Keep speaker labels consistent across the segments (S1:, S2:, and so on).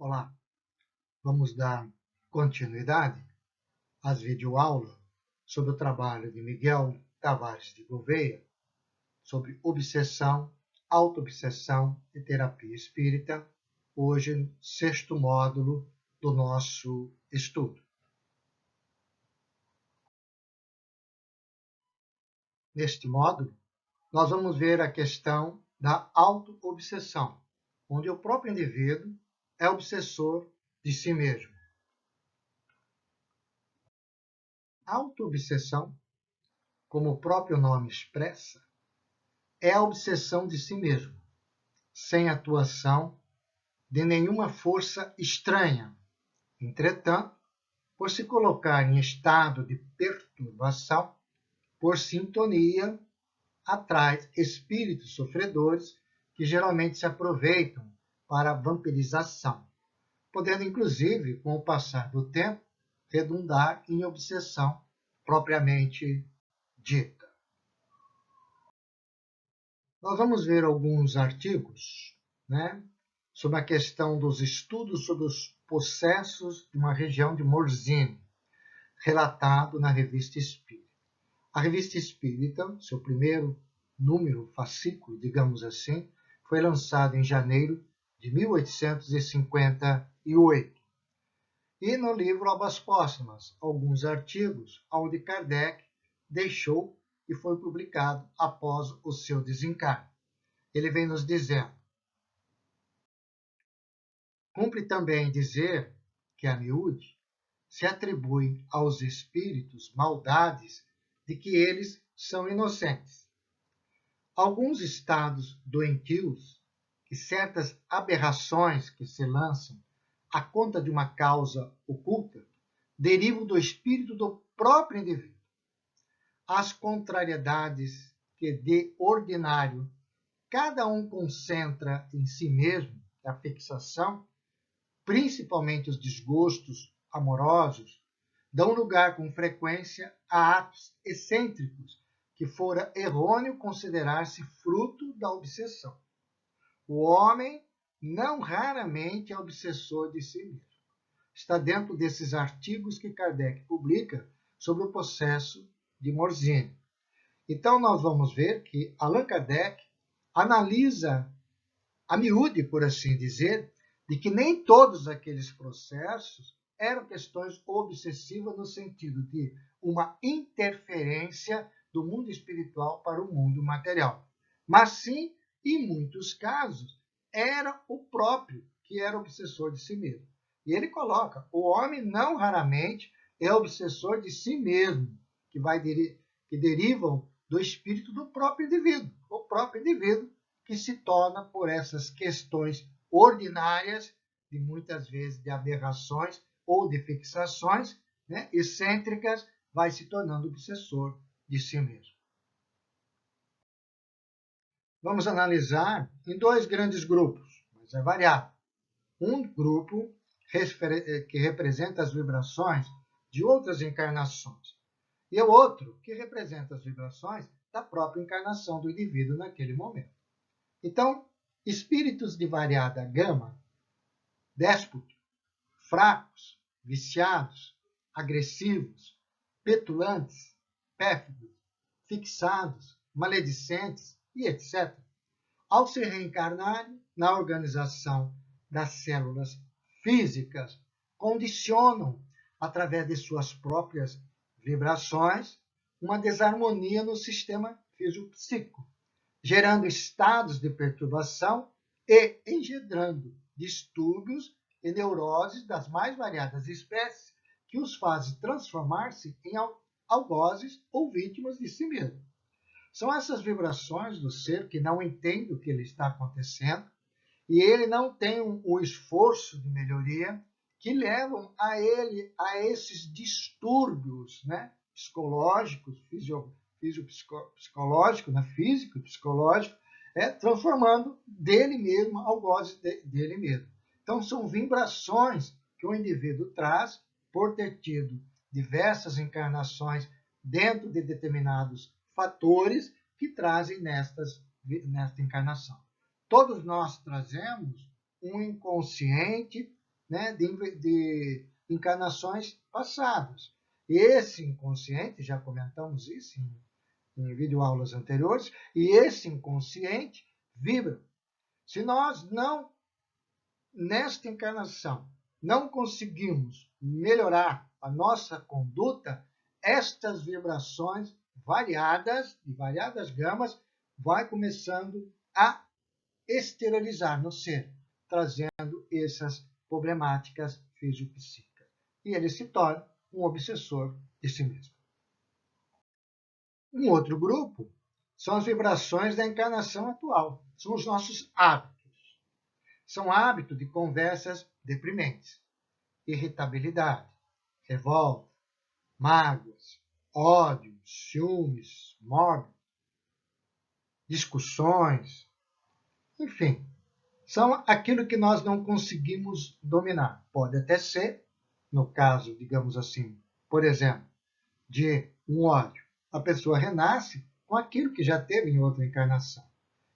S1: Olá, vamos dar continuidade às videoaulas sobre o trabalho de Miguel Tavares de Gouveia sobre obsessão, autoobsessão e terapia espírita, hoje, sexto módulo do nosso estudo. Neste módulo, nós vamos ver a questão da autoobsessão, onde o próprio indivíduo é obsessor de si mesmo. A autoobsessão, como o próprio nome expressa, é a obsessão de si mesmo, sem atuação de nenhuma força estranha. Entretanto, por se colocar em estado de perturbação, por sintonia, atrai espíritos sofredores que geralmente se aproveitam para a vampirização, podendo inclusive, com o passar do tempo, redundar em obsessão propriamente dita. Nós vamos ver alguns artigos, sobre a questão dos estudos sobre os possessos de uma região de Morzine, relatado na Revista Espírita. A Revista Espírita, seu primeiro número, fascículo, digamos assim, foi lançado em janeiro de 1858. E no livro Obras Póstumas, alguns artigos onde Kardec deixou e foi publicado após o seu desencarne. Ele vem nos dizendo: cumpre também dizer que, a miúde, se atribui aos espíritos maldades de que eles são inocentes. Alguns estados doentios e certas aberrações que se lançam à conta de uma causa oculta derivam do espírito do próprio indivíduo. As contrariedades que, de ordinário, cada um concentra em si mesmo, a fixação, principalmente os desgostos amorosos, dão lugar com frequência a atos excêntricos que fora errôneo considerar-se fruto da obsessão. O homem não raramente é obsessor de si mesmo. Está dentro desses artigos que Kardec publica sobre o processo de Morzine. Então, nós vamos ver que Allan Kardec analisa a miúde, por assim dizer, de que nem todos aqueles processos eram questões obsessivas no sentido de uma interferência do mundo espiritual para o mundo material. Mas sim, em muitos casos, era o próprio que era obsessor de si mesmo. E ele coloca, o homem não raramente é obsessor de si mesmo, que derivam do espírito do próprio indivíduo. O próprio indivíduo que se torna, por essas questões ordinárias, de muitas vezes de aberrações ou de fixações excêntricas, vai se tornando obsessor de si mesmo. Vamos analisar em dois grandes grupos, mas é variado. Um grupo que representa as vibrações de outras encarnações, e o outro que representa as vibrações da própria encarnação do indivíduo naquele momento. Então, espíritos de variada gama, déspotos, fracos, viciados, agressivos, petulantes, pérfidos, fixados, maledicentes e etc., ao se reencarnarem na organização das células físicas, condicionam, através de suas próprias vibrações, uma desarmonia no sistema fisiopsíquico, gerando estados de perturbação e engendrando distúrbios e neuroses das mais variadas espécies que os fazem transformar-se em algozes ou vítimas de si mesmo. São essas vibrações do ser que não entende o que lhe está acontecendo e ele não tem o esforço de melhoria que levam a ele a esses distúrbios psicológicos, fisiopsicológico, físico, psicológico, transformando dele mesmo algozes dele mesmo. Então, são vibrações que o indivíduo traz por ter tido diversas encarnações dentro de determinados fatores que trazem nesta encarnação. Todos nós trazemos um inconsciente né, de encarnações passadas. Esse inconsciente, já comentamos isso em videoaulas anteriores, e esse inconsciente vibra. Se nós não, nesta encarnação, não conseguimos melhorar a nossa conduta, estas vibrações variadas, de variadas gamas, vai começando a exteriorizar no ser, trazendo essas problemáticas fisiopsíquicas. E ele se torna um obsessor de si mesmo. Um outro grupo são as vibrações da encarnação atual, são os nossos hábitos. São hábitos de conversas deprimentes, irritabilidade, revolta, mágoas, ódio, ciúmes, morte, discussões, enfim, são aquilo que nós não conseguimos dominar. Pode até ser, no caso, digamos assim, por exemplo, de um ódio. A pessoa renasce com aquilo que já teve em outra encarnação.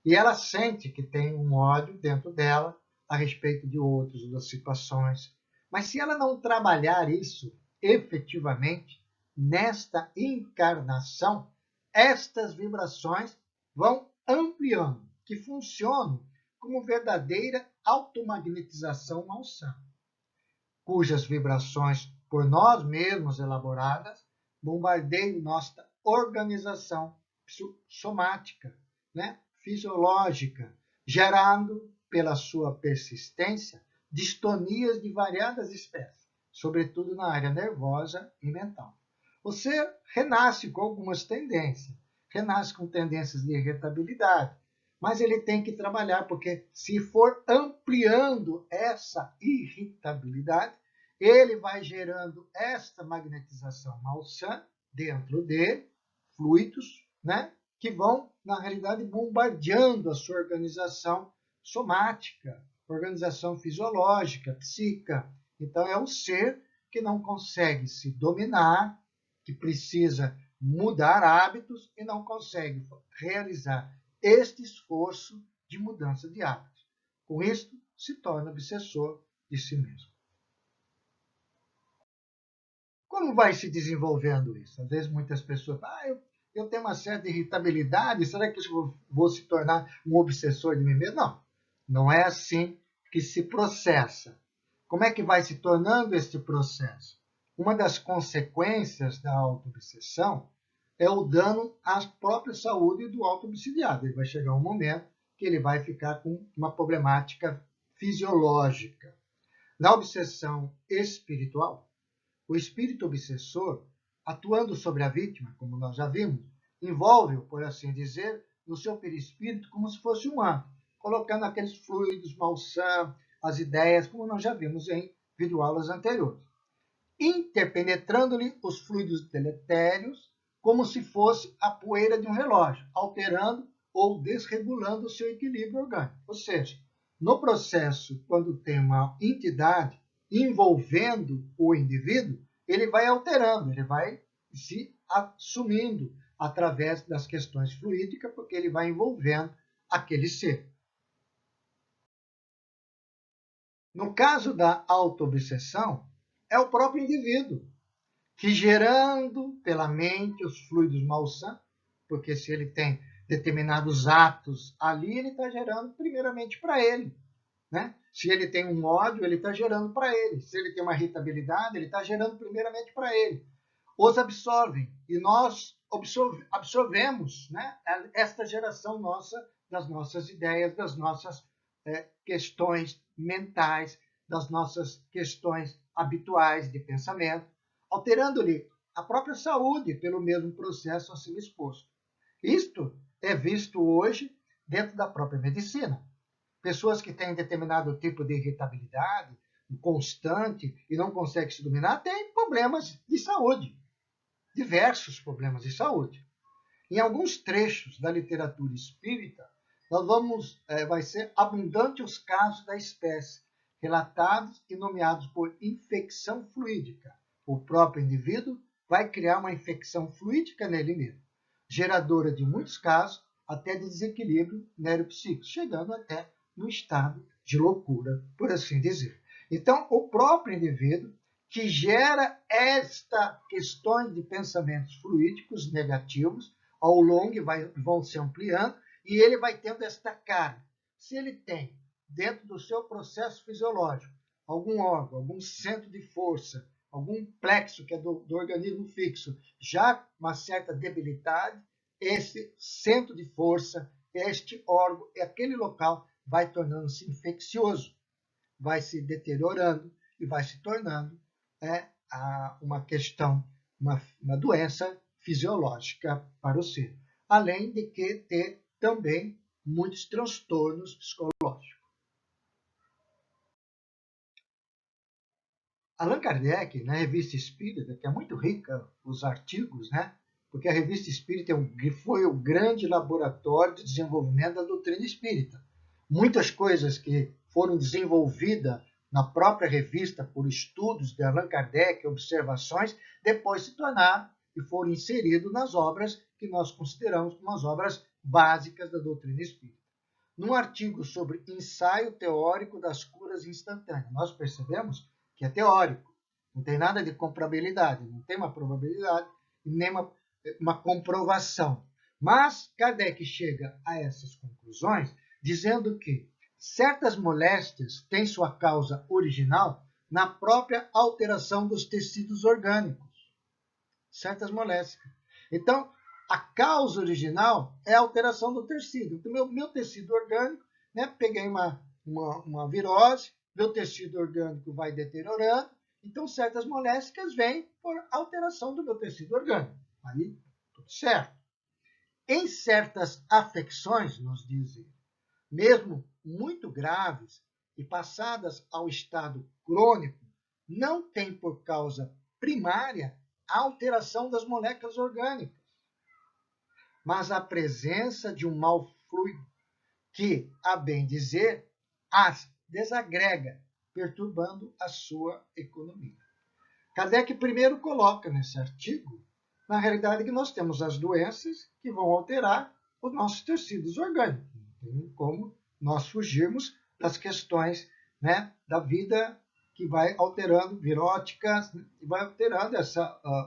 S1: E ela sente que tem um ódio dentro dela a respeito de outras situações. Mas se ela não trabalhar isso efetivamente, nesta encarnação, estas vibrações vão ampliando, que funcionam como verdadeira automagnetização malsã, cujas vibrações, por nós mesmos elaboradas, bombardeiam nossa organização somática, né? Fisiológica, gerando, pela sua persistência, distonias de variadas espécies, sobretudo na área nervosa e mental. O ser renasce com algumas tendências, renasce com tendências de irritabilidade, mas ele tem que trabalhar, porque se for ampliando essa irritabilidade, ele vai gerando esta magnetização malsã dentro dele, fluidos, né, que vão, na realidade, bombardeando a sua organização somática, organização fisiológica, psíquica. Então, é o ser que não consegue se dominar, que precisa mudar hábitos e não consegue realizar este esforço de mudança de hábitos. Com isto, se torna obsessor de si mesmo. Como vai se desenvolvendo isso? Às vezes muitas pessoas falam, eu tenho uma certa irritabilidade, será que eu vou se tornar um obsessor de mim mesmo? Não, não é assim que se processa. Como é que vai se tornando este processo? Uma das consequências da autoobsessão é o dano à própria saúde do auto-obsidiado. Ele vai chegar um momento que ele vai ficar com uma problemática fisiológica. Na obsessão espiritual, o espírito obsessor, atuando sobre a vítima, como nós já vimos, envolve-o, por assim dizer, no seu perispírito como se fosse um anjo, colocando aqueles fluidos malsã, as ideias, como nós já vimos em videoaulas anteriores, interpenetrando-lhe os fluidos deletérios como se fosse a poeira de um relógio, alterando ou desregulando o seu equilíbrio orgânico. Ou seja, no processo, quando tem uma entidade envolvendo o indivíduo, ele vai alterando, ele vai se assumindo através das questões fluídicas, porque ele vai envolvendo aquele ser. No caso da autoobsessão, é o próprio indivíduo que, gerando pela mente os fluidos malsã, porque se ele tem determinados atos ali, ele está gerando primeiramente para ele. Né? Se ele tem um ódio, ele está gerando para ele. Se ele tem uma irritabilidade, ele está gerando primeiramente para ele. Os absorvem e nós absorvemos, né, esta geração nossa, das nossas ideias, das nossas questões mentais, das nossas questões habituais de pensamento, alterando-lhe a própria saúde pelo mesmo processo a ser exposto. Isto é visto hoje dentro da própria medicina. Pessoas que têm determinado tipo de irritabilidade constante e não conseguem se dominar têm problemas de saúde, diversos problemas de saúde. Em alguns trechos da literatura espírita, vai ser abundante os casos da espécie, relatados e nomeados por infecção fluídica. O próprio indivíduo vai criar uma infecção fluídica nele mesmo, geradora de muitos casos até de desequilíbrio neuropsíquico, chegando até no estado de loucura, por assim dizer. Então, o próprio indivíduo que gera esta questões de pensamentos fluídicos negativos, ao longo vão se ampliando, e ele vai tendo esta carga. Se ele tem, dentro do seu processo fisiológico, algum órgão, algum centro de força, algum plexo que é do organismo fixo, já uma certa debilidade, esse centro de força, este órgão, aquele local vai tornando-se infeccioso, vai se deteriorando e vai se tornando uma questão, uma doença fisiológica para o ser. Além de que ter também muitos transtornos psicológicos. Allan Kardec, na Revista Espírita, que é muito rica os artigos, né? Porque a Revista Espírita foi o grande laboratório de desenvolvimento da doutrina espírita. Muitas coisas que foram desenvolvidas na própria revista por estudos de Allan Kardec, observações, depois se tornaram e foram inseridos nas obras que nós consideramos como as obras básicas da doutrina espírita. Num artigo sobre ensaio teórico das curas instantâneas, nós percebemos que é teórico, não tem nada de comprabilidade, não tem uma probabilidade, nem uma comprovação. Mas Kardec chega a essas conclusões dizendo que certas moléstias têm sua causa original na própria alteração dos tecidos orgânicos. Certas moléstias. Então, a causa original é a alteração do tecido. Então, meu tecido orgânico, né, peguei uma virose, meu tecido orgânico vai deteriorando, então certas moléstias vêm por alteração do meu tecido orgânico. Aí, tudo certo. Em certas afecções, nos dizem, mesmo muito graves e passadas ao estado crônico, não tem por causa primária a alteração das moléculas orgânicas, mas a presença de um mal fluido que, a bem dizer, as desagrega, perturbando a sua economia. Kardec primeiro coloca nesse artigo, na realidade, que nós temos as doenças que vão alterar os nossos tecidos orgânicos. Tem como nós fugirmos das questões, né, da vida que vai alterando, viróticas, e vai alterando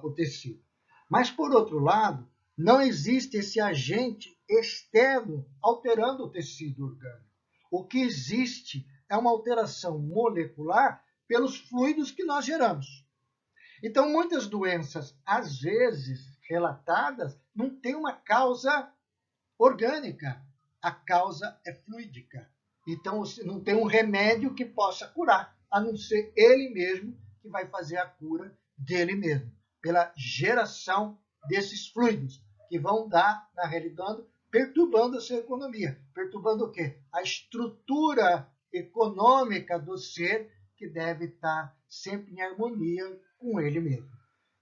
S1: o tecido. Mas, por outro lado, não existe esse agente externo alterando o tecido orgânico. O que existe é uma alteração molecular pelos fluidos que nós geramos. Então, muitas doenças, às vezes relatadas, não têm uma causa orgânica. A causa é fluídica. Então, não tem um remédio que possa curar, a não ser ele mesmo que vai fazer a cura dele mesmo, pela geração desses fluidos, que vão dar, na realidade, perturbando a sua economia. Perturbando o quê? A estrutura econômica do ser, que deve estar sempre em harmonia com ele mesmo.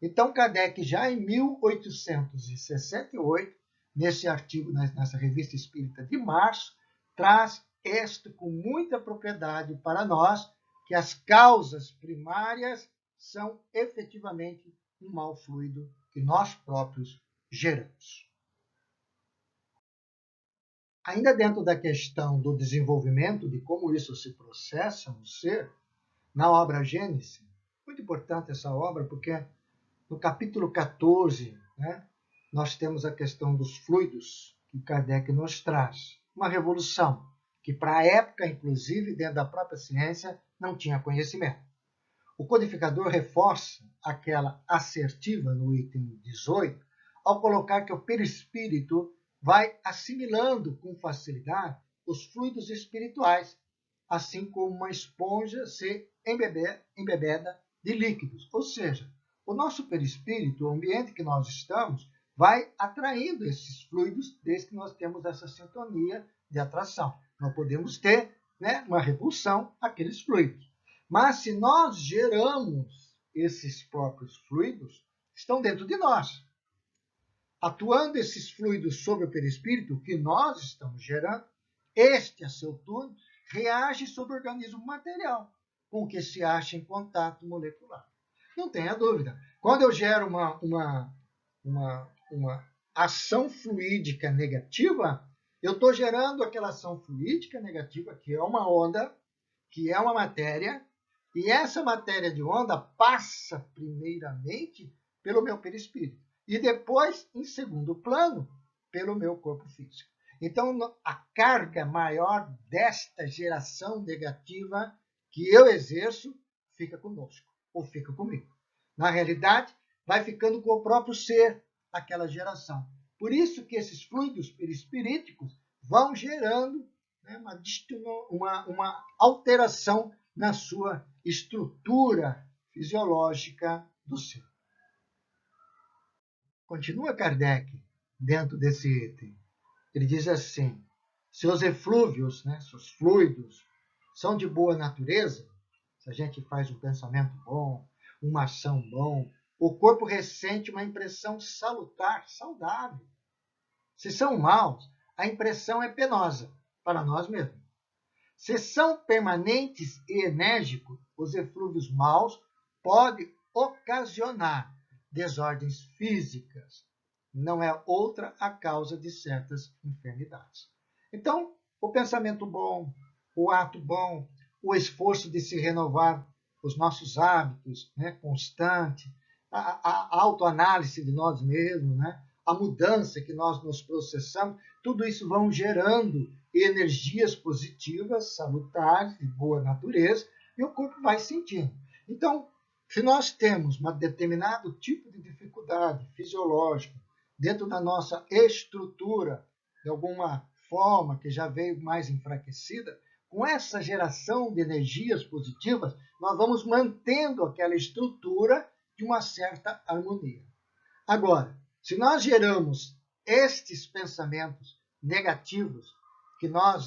S1: Então, Kardec, já em 1868, nesse artigo, nessa Revista Espírita de março, traz isto com muita propriedade para nós, que as causas primárias são efetivamente um mal fluido que nós próprios geramos. Ainda dentro da questão do desenvolvimento, de como isso se processa no ser, na obra Gênesis, muito importante essa obra, porque no capítulo 14, né, nós temos a questão dos fluidos que Kardec nos traz. Uma revolução que, para a época, inclusive, dentro da própria ciência, não tinha conhecimento. O codificador reforça aquela assertiva no item 18, ao colocar que o perispírito vai assimilando com facilidade os fluidos espirituais, assim como uma esponja se embebeda de líquidos. Ou seja, o nosso perispírito, o ambiente que nós estamos, vai atraindo esses fluidos desde que nós temos essa sintonia de atração. Nós podemos ter, né, uma repulsão àqueles fluidos. Mas se nós geramos esses próprios fluidos, estão dentro de nós. Atuando esses fluidos sobre o perispírito que nós estamos gerando, este, a seu turno, reage sobre o organismo material, com o que se acha em contato molecular. Não tenha dúvida. Quando eu gero uma ação fluídica negativa, eu estou gerando aquela ação fluídica negativa, que é uma onda, que é uma matéria, E essa matéria de onda passa primeiramente pelo meu perispírito e depois, em segundo plano, pelo meu corpo físico. Então, a carga maior desta geração negativa que eu exerço fica conosco, ou fica comigo. Na realidade, vai ficando com o próprio ser, aquela geração. Por isso que esses fluidos perispiríticos vão gerando, né, uma alteração na sua estrutura fisiológica do ser. Continua Kardec dentro desse item. Ele diz assim: seus eflúvios, né, seus fluidos, são de boa natureza. Se a gente faz um pensamento bom, uma ação bom, o corpo ressente uma impressão salutar, saudável. Se são maus, a impressão é penosa para nós mesmos. Se são permanentes e enérgicos, os eflúvios maus podem ocasionar desordens físicas. Não é outra a causa de certas enfermidades. Então, o pensamento bom, o ato bom, o esforço de se renovar os nossos hábitos, né, constante, a autoanálise de nós mesmos, né, a mudança que nós nos processamos, tudo isso vão gerando energias positivas, salutares, de boa natureza, e o corpo vai sentindo. Então, se nós temos um determinado tipo de dificuldade fisiológica dentro da nossa estrutura, de alguma forma que já veio mais enfraquecida, com essa geração de energias positivas, nós vamos mantendo aquela estrutura de uma certa harmonia. Agora, se nós geramos estes pensamentos negativos que nós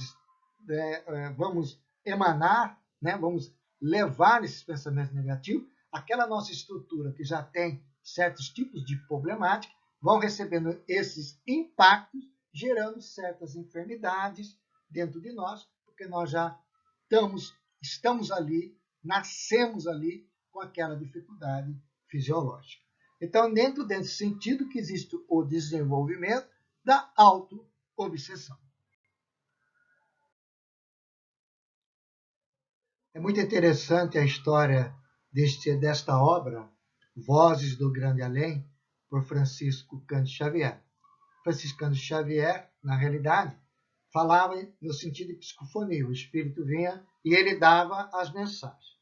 S1: vamos emanar, né, vamos levar esses pensamentos negativos, aquela nossa estrutura que já tem certos tipos de problemática, vão recebendo esses impactos, gerando certas enfermidades dentro de nós, porque nós já estamos ali, nascemos ali com aquela dificuldade fisiológica. Então, dentro desse sentido que existe o desenvolvimento da auto-obsessão. É muito interessante a história desta obra, Vozes do Grande Além, por Francisco Cândido Xavier. Francisco Cândido Xavier, na realidade, falava no sentido de psicofonia. O espírito vinha e ele dava as mensagens.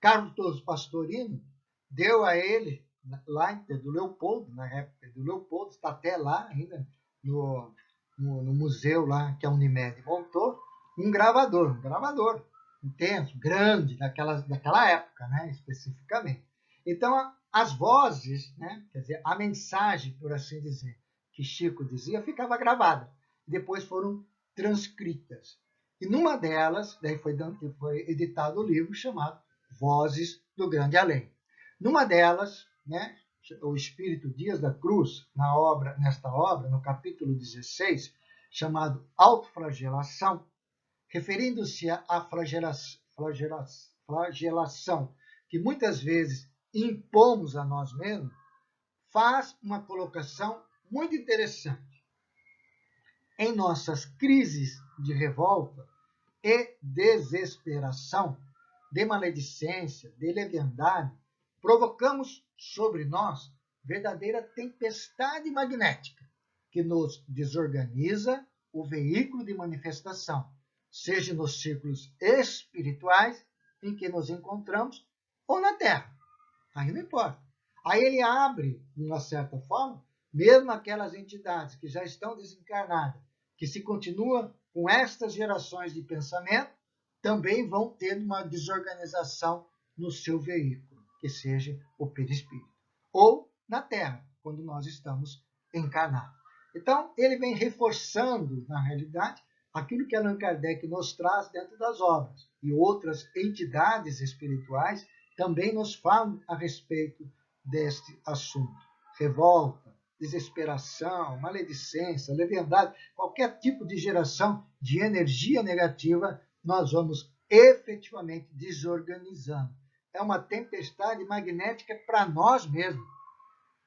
S1: Carlos Pastorino deu a ele, lá do Leopoldo, na época do Leopoldo, está até lá ainda, no museu lá que a Unimed montou, um gravador intenso, grande, daquela época, né, especificamente. Então, as vozes, né, quer dizer, a mensagem, por assim dizer, que Chico dizia, ficava gravada. Depois foram transcritas. E numa delas, daí foi editado o livro chamado Vozes do Grande Além. Numa delas, né, o Espírito Dias da Cruz, nesta obra, no capítulo 16, chamado Autoflagelação, referindo-se à flagelação que muitas vezes impomos a nós mesmos, faz uma colocação muito interessante. Em nossas crises de revolta e desesperação, de maledicência, de leviandade, provocamos sobre nós verdadeira tempestade magnética que nos desorganiza o veículo de manifestação, seja nos círculos espirituais em que nos encontramos ou na Terra. Aí não importa. Aí ele abre, de uma certa forma, mesmo aquelas entidades que já estão desencarnadas, que se continua com estas gerações de pensamento, também vão ter uma desorganização no seu veículo, que seja o perispírito, ou na Terra, quando nós estamos encarnados. Então, ele vem reforçando, na realidade, aquilo que Allan Kardec nos traz dentro das obras, e outras entidades espirituais também nos falam a respeito deste assunto. Revolta, desesperação, maledicência, leviandade, qualquer tipo de geração de energia negativa, nós vamos efetivamente desorganizando. É uma tempestade magnética para nós mesmos,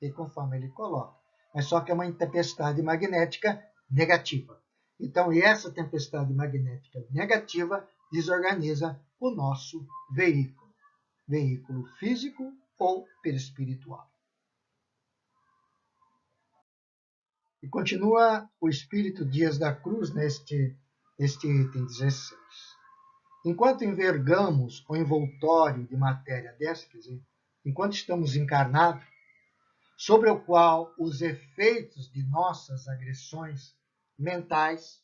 S1: e conforme ele coloca. Mas só que é uma tempestade magnética negativa. Então, e essa tempestade magnética negativa desorganiza o nosso veículo. veículo físico ou perispiritual. E continua o Espírito Dias da Cruz neste item 16. Enquanto envergamos o envoltório de matéria densa, quer dizer, enquanto estamos encarnados, sobre o qual os efeitos de nossas agressões mentais,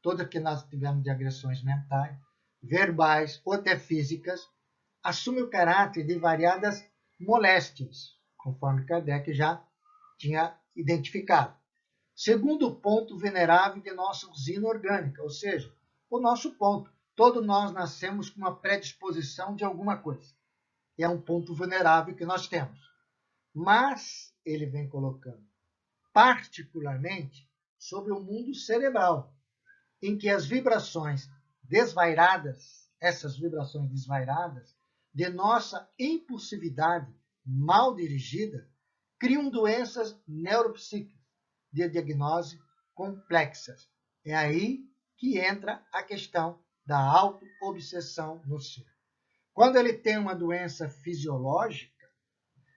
S1: todas que nós tivemos de agressões mentais, verbais ou até físicas, assume o caráter de variadas moléstias, conforme Kardec já tinha identificado. Segundo o ponto venerável de nossa usina orgânica, ou seja, o nosso ponto. Todos nós nascemos com uma predisposição de alguma coisa. E é um ponto vulnerável que nós temos. Mas ele vem colocando, particularmente, sobre o mundo cerebral, em que as vibrações desvairadas, essas vibrações desvairadas, de nossa impulsividade mal dirigida, criam doenças neuropsíquicas de diagnose complexas. É aí que entra a questão da auto-obsessão no ser. Quando ele tem uma doença fisiológica,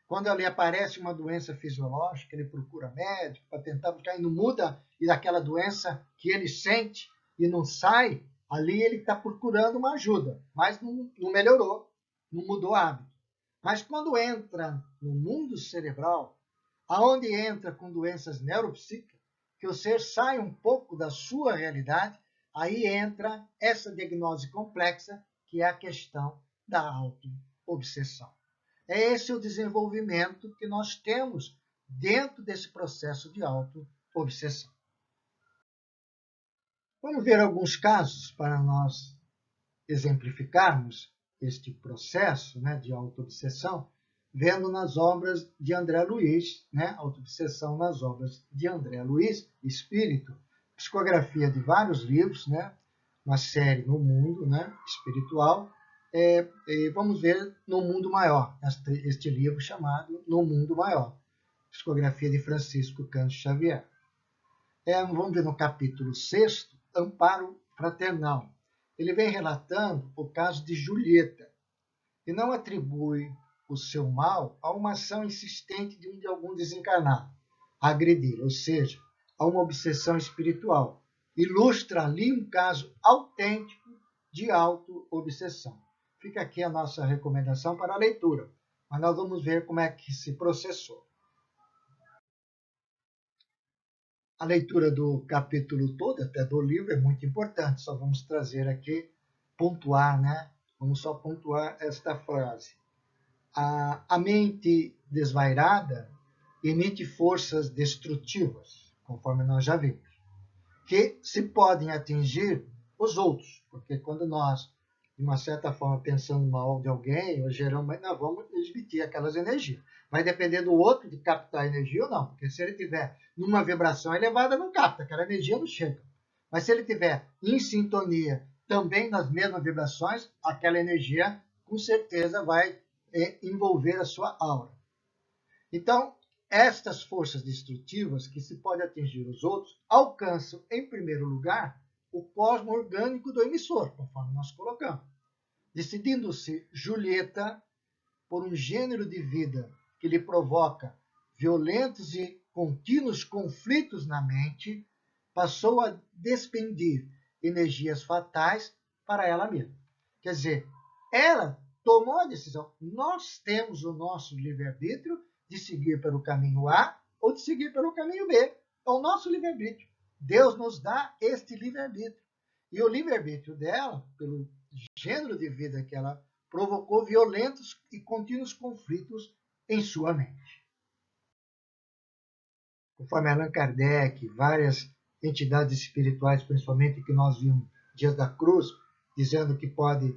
S1: quando ali aparece uma doença fisiológica, ele procura médico para tentar buscar e não muda, e daquela doença que ele sente e não sai, ali ele está procurando uma ajuda, mas não melhorou, não mudou o hábito. Mas quando entra no mundo cerebral, aonde entra com doenças neuropsíquicas, que o ser sai um pouco da sua realidade, aí entra essa diagnose complexa, que é a questão da auto-obsessão. É esse o desenvolvimento que nós temos dentro desse processo de auto-obsessão. Vamos ver alguns casos para nós exemplificarmos este processo, né, de auto-obsessão, vendo nas obras de André Luiz, né, auto-obsessão nas obras de André Luiz, Espírito, psicografia de vários livros, né, uma série no mundo, né, espiritual. Vamos ver No Mundo Maior, este livro chamado No Mundo Maior, psicografia de Francisco Cândido Xavier. Vamos ver no capítulo 6, Amparo Fraternal. Ele vem relatando o caso de Julieta e não atribui o seu mal a uma ação insistente de algum desencarnado a agredir, ou seja, a uma obsessão espiritual. Ilustra ali um caso autêntico de auto-obsessão. Fica aqui a nossa recomendação para a leitura, mas nós vamos ver como é que se processou. A leitura do capítulo todo, até do livro, é muito importante. Só vamos trazer aqui, pontuar, né? Vamos só pontuar esta frase. A mente desvairada emite forças destrutivas, conforme nós já vimos, que se podem atingir os outros, porque quando nós, de uma certa forma, pensamos mal de alguém, ou geramos, nós vamos emitir aquelas energias. Vai depender do outro de captar a energia ou não, porque se ele estiver numa vibração elevada, não capta, aquela energia não chega. Mas se ele estiver em sintonia, também nas mesmas vibrações, aquela energia, com certeza, vai envolver a sua aura. Então, estas forças destrutivas que se pode atingir os outros alcançam, em primeiro lugar, o cosmo orgânico do emissor, conforme nós colocamos. Decidindo-se Julieta por um gênero de vida que lhe provoca violentos e contínuos conflitos na mente, passou a despendir energias fatais para ela mesma. Quer dizer, ela tomou a decisão. Nós temos o nosso livre-arbítrio de seguir pelo caminho A ou de seguir pelo caminho B. É o nosso livre-arbítrio. Deus nos dá este livre-arbítrio. E o livre-arbítrio dela, pelo gênero de vida que ela provocou, violentos e contínuos conflitos em sua mente. Conforme Allan Kardec, várias entidades espirituais, principalmente que nós vimos Dias da Cruz, dizendo que pode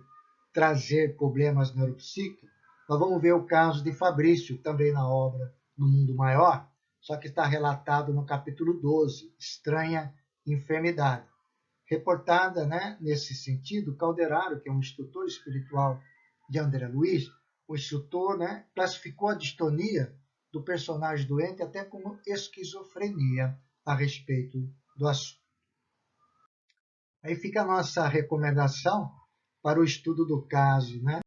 S1: trazer problemas neuropsíquicos, nós vamos ver o caso de Fabrício, também na obra No Mundo Maior, só que está relatado no capítulo 12, Estranha Enfermidade. Reportada, né, nesse sentido, Calderaro, que é um instrutor espiritual de André Luiz, o instrutor, né, classificou a distonia do personagem doente até como esquizofrenia a respeito do assunto. Aí fica a nossa recomendação para o estudo do caso, né,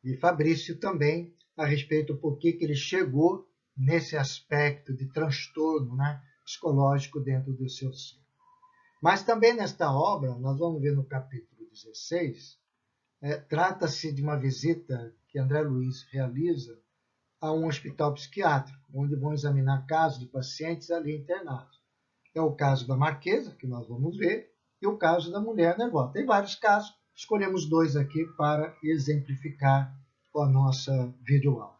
S1: e Fabrício também a respeito do porquê que ele chegou nesse aspecto de transtorno, né, psicológico dentro do seu ser. Mas também nesta obra, nós vamos ver no capítulo 16, trata-se de uma visita que André Luiz realiza a um hospital psiquiátrico, onde vão examinar casos de pacientes ali internados. É o caso da Marquesa, que nós vamos ver, e o caso da mulher nervosa. Tem vários casos, escolhemos dois aqui para exemplificar a nossa videoaula.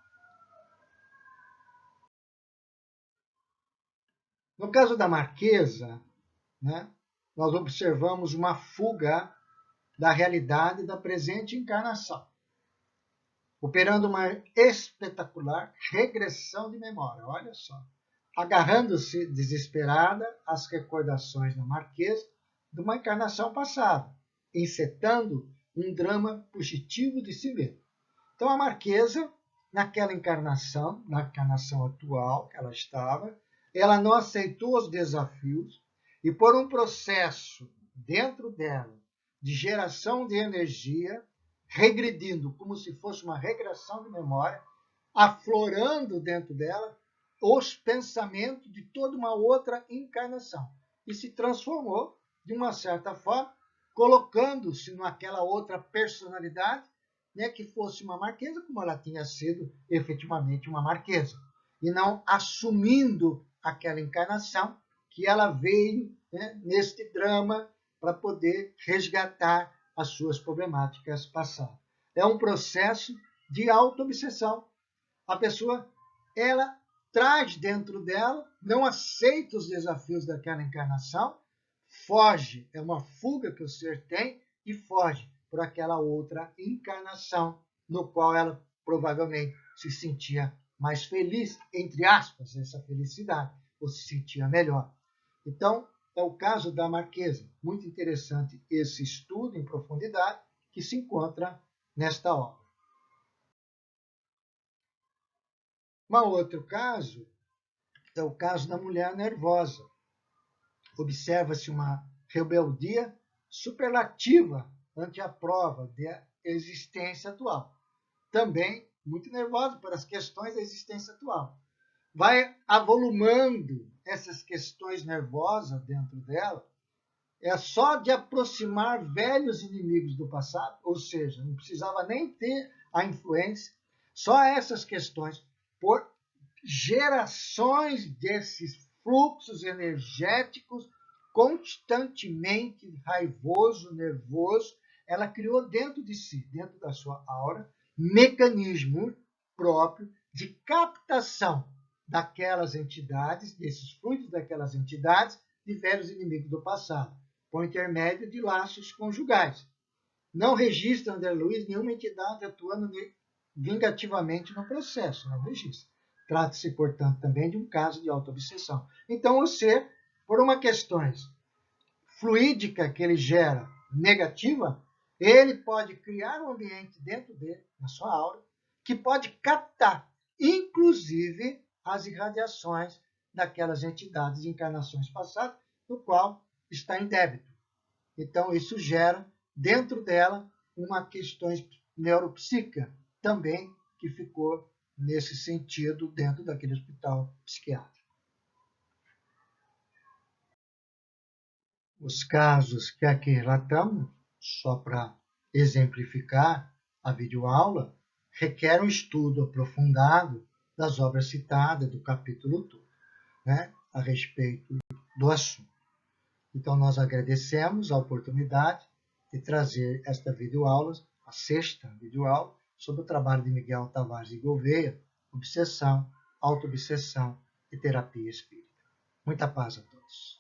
S1: No caso da Marquesa, né, nós observamos uma fuga da realidade da presente encarnação, operando uma espetacular regressão de memória. Olha só, agarrando-se desesperada às recordações da Marquesa de uma encarnação passada, encetando um drama fugitivo de si mesma. Então, a Marquesa, naquela encarnação, na encarnação atual que ela estava, ela não aceitou os desafios e, por um processo dentro dela de geração de energia, regredindo como se fosse uma regressão de memória, aflorando dentro dela os pensamentos de toda uma outra encarnação e se transformou, de uma certa forma, colocando-se naquela outra personalidade, né, que fosse uma marquesa, como ela tinha sido efetivamente uma marquesa, e não assumindo aquela encarnação que ela veio, né, neste drama para poder resgatar as suas problemáticas passadas. É um processo de auto-obsessão. A pessoa, ela traz dentro dela, não aceita os desafios daquela encarnação, foge, é uma fuga que o ser tem e foge por aquela outra encarnação, no qual ela provavelmente se sentia mais feliz, entre aspas, essa felicidade, ou se sentia melhor. Então, é o caso da Marquesa. Muito interessante esse estudo em profundidade que se encontra nesta obra. Um outro caso é o caso da mulher nervosa. Observa-se uma rebeldia superlativa ante a prova da existência atual. Também muito nervosa para as questões da existência atual. Vai avolumando essas questões nervosas dentro dela, é só de aproximar velhos inimigos do passado, ou seja, não precisava nem ter a influência, só essas questões, por gerações desses fluxos energéticos constantemente raivoso, nervoso, ela criou dentro de si, dentro da sua aura, mecanismo próprio de captação daquelas entidades, desses fluidos daquelas entidades, de velhos inimigos do passado, por intermédio de laços conjugais. Não registra, André Luiz, nenhuma entidade atuando vingativamente no processo, não registra. Trata-se, portanto, também de um caso de autoobsessão. Então, o ser, por uma questão fluídica que ele gera negativa, ele pode criar um ambiente dentro dele, na sua aura, que pode captar, inclusive, as irradiações daquelas entidades de encarnações passadas, no qual está em débito. Então, isso gera, dentro dela, uma questão neuropsíquica também que ficou nesse sentido dentro daquele hospital psiquiátrico. Os casos que aqui relatamos, só para exemplificar a videoaula, requer um estudo aprofundado das obras citadas do capítulo todo, né, a respeito do assunto. Então, nós agradecemos a oportunidade de trazer esta videoaula, a sexta videoaula, sobre o trabalho de Miguel Tavares de Gouveia, obsessão, autoobsessão e terapia espírita. Muita paz a todos.